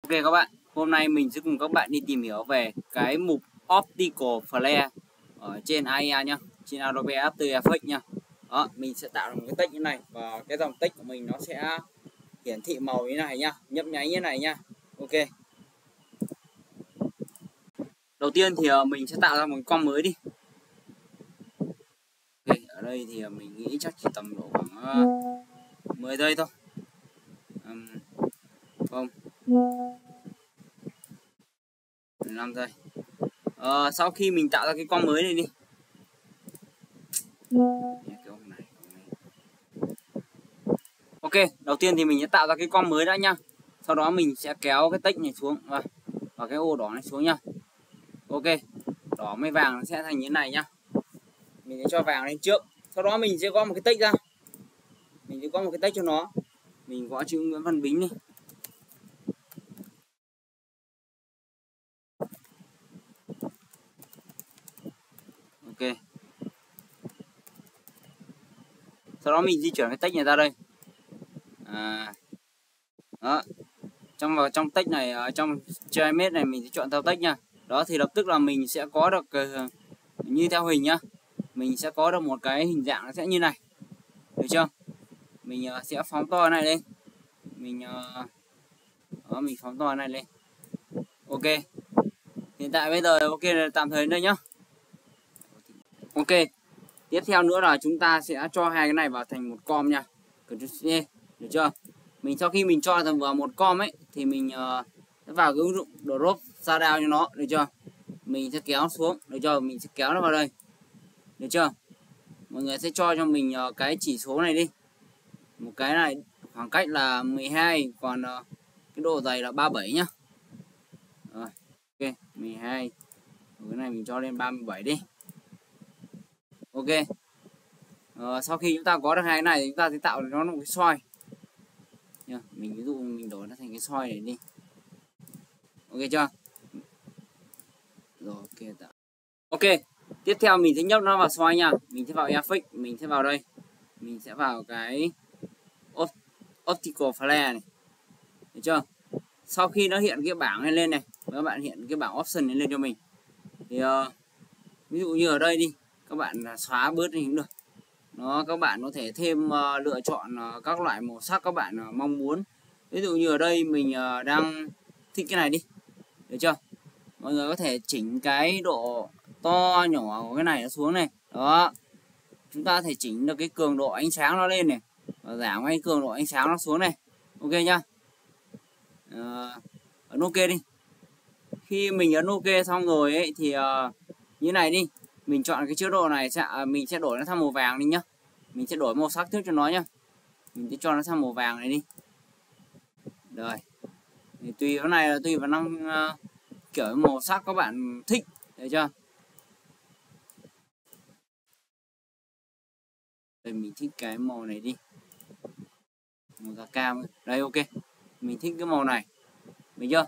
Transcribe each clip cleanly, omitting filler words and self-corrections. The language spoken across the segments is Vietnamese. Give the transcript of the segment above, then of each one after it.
Ok các bạn, hôm nay mình sẽ cùng các bạn đi tìm hiểu về cái mục Optical Flare ở trên AIA nhá, trên Adobe After Effects nhá. Đó, mình sẽ tạo một cái text như này và cái dòng text của mình nó sẽ hiển thị màu như này nhá, nhấp nháy như này nhá. Ok. Đầu tiên thì mình sẽ tạo ra một con mới đi. Ok, ở đây thì mình nghĩ chắc chỉ tầm độ khoảng 10 giây thôi. Không. 15 giây. Sau khi mình tạo ra cái con mới này đi. Ok, đầu tiên thì mình sẽ tạo ra cái con mới đã nhá. Sau đó mình sẽ kéo cái text này xuống và cái ô đỏ này xuống nhá. Ok, đỏ với vàng nó sẽ thành như thế này nhá. Mình sẽ cho vàng lên trước. Sau đó mình sẽ gõ một cái text ra. Mình sẽ gõ một cái text cho nó. Mình gõ chữ Nguyễn Văn Bính đi. Ok. Sau đó mình di chuyển cái text này ra đây. Đó. Trong text này, trong image này mình sẽ chọn theo text nha. Đó thì lập tức là mình sẽ có được như theo hình nhá. Mình sẽ có được một cái hình dạng nó sẽ như này. Được chưa? Mình sẽ phóng to này lên. Mình mình phóng to này lên. Ok. Hiện tại bây giờ ok là tạm thời đến đây nhá. Ok. Tiếp theo nữa là chúng ta sẽ cho hai cái này vào thành một com nha. Ctrl+C, được chưa? Mình sau khi mình cho vào một com ấy thì mình sẽ vào cái ứng dụng Drop Shadow cho nó, được chưa? Mình sẽ kéo xuống, được chưa? Mình sẽ kéo nó vào đây. Được chưa? Mọi người sẽ cho mình cái chỉ số này đi. Một cái này khoảng cách là 12, còn cái độ dày là 37 nhá. Rồi, ok, 12. Cái này mình cho lên 37 đi. Ok. Sau khi chúng ta có được hai cái này thì chúng ta sẽ tạo nó một cái soi. Mình ví dụ mình đổi nó thành cái soi này đi. Ok chưa? Rồi ok. Ok, tiếp theo mình sẽ nhấp nó vào soi nha. Mình sẽ vào Effect, mình sẽ vào đây. Mình sẽ vào cái Optical Flare này. Được chưa? Sau khi nó hiện cái bảng này lên này, các bạn hiện cái bảng option này lên cho mình. Thì ví dụ như ở đây đi, các bạn xóa bớt đi cũng được. Các bạn có thể thêm lựa chọn các loại màu sắc các bạn mong muốn. Ví dụ như ở đây mình đang thích cái này đi. Được chưa? Mọi người có thể chỉnh cái độ to nhỏ của cái này nó xuống này. Đó. Chúng ta có thể chỉnh được cái cường độ ánh sáng nó lên này. Và giảm cái cường độ ánh sáng nó xuống này. Ok nhá. Ấn ok đi. Khi mình ấn ok xong rồi ấy thì như này đi. Mình chọn cái chế độ này mình sẽ đổi nó sang màu vàng đi nhá. Mình sẽ đổi màu sắc trước cho nó nhá. Mình sẽ cho nó sang màu vàng này đi. Rồi. Thì tùy cái này là tùy vào năng kiểu màu sắc các bạn thích, được chưa? Đây mình thích cái màu này đi. Màu da cam. Đây ok. Mình thích cái màu này. Được chưa?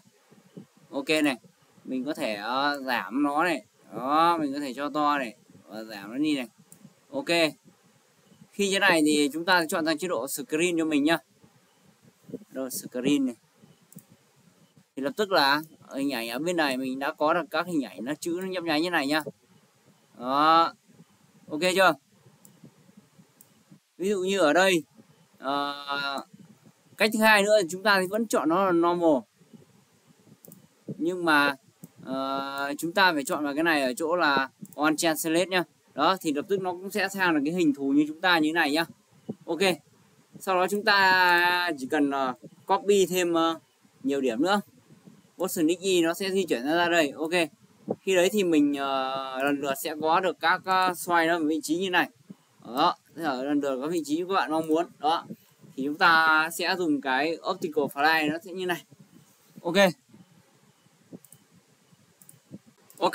Ok này. Mình có thể giảm nó này. Đó, mình có thể cho to này và giảm nó đi này. Ok. Khi như này thì chúng ta chọn sang chế độ screen cho mình nhá. Rồi screen này. Thì lập tức là hình ảnh ở bên này mình đã có được các hình ảnh nó chữ nó nhấp nháy như này nhá. Đó. Ok chưa? Ví dụ như ở đây cách thứ hai nữa chúng ta thì vẫn chọn nó là normal. Nhưng mà chúng ta phải chọn vào cái này ở chỗ là on translate nhá. Đó thì lập tức nó cũng sẽ sang là cái hình thù như chúng ta như thế này nhá. Ok. Sau đó chúng ta chỉ cần copy thêm nhiều điểm nữa. Option XY nó sẽ di chuyển ra đây. Ok. Khi đấy thì mình lần lượt sẽ có được các xoay nó ở vị trí như này. Đó, thế ở lần lượt có vị trí các bạn mong muốn. Đó. Thì chúng ta sẽ dùng cái Optical Flare nó sẽ như này. Ok. Ok.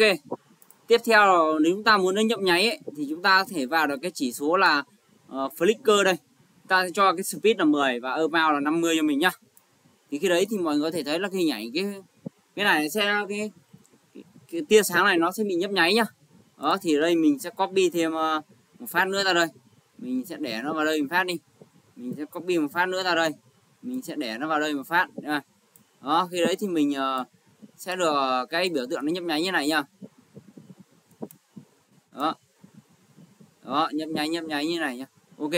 Tiếp theo nếu chúng ta muốn nó nhấp nháy ấy, thì chúng ta có thể vào được cái chỉ số là flicker đây. Ta sẽ cho cái speed là 10 và amount là 50 cho mình nhá. Thì khi đấy thì mọi người có thể thấy là cái hình ảnh cái này sẽ cái tia sáng này nó sẽ bị nhấp nháy nhá. Đó thì ở đây mình sẽ copy thêm một phát nữa ra đây. Mình sẽ để nó vào đây một phát đi. Mình sẽ copy một phát nữa ra đây. Mình sẽ để nó vào đây một phát. Đó, khi đấy thì mình sẽ được cái biểu tượng nó nhấp nháy như này nha. Đó. Đó, nhấp nháy như này nha. Ok.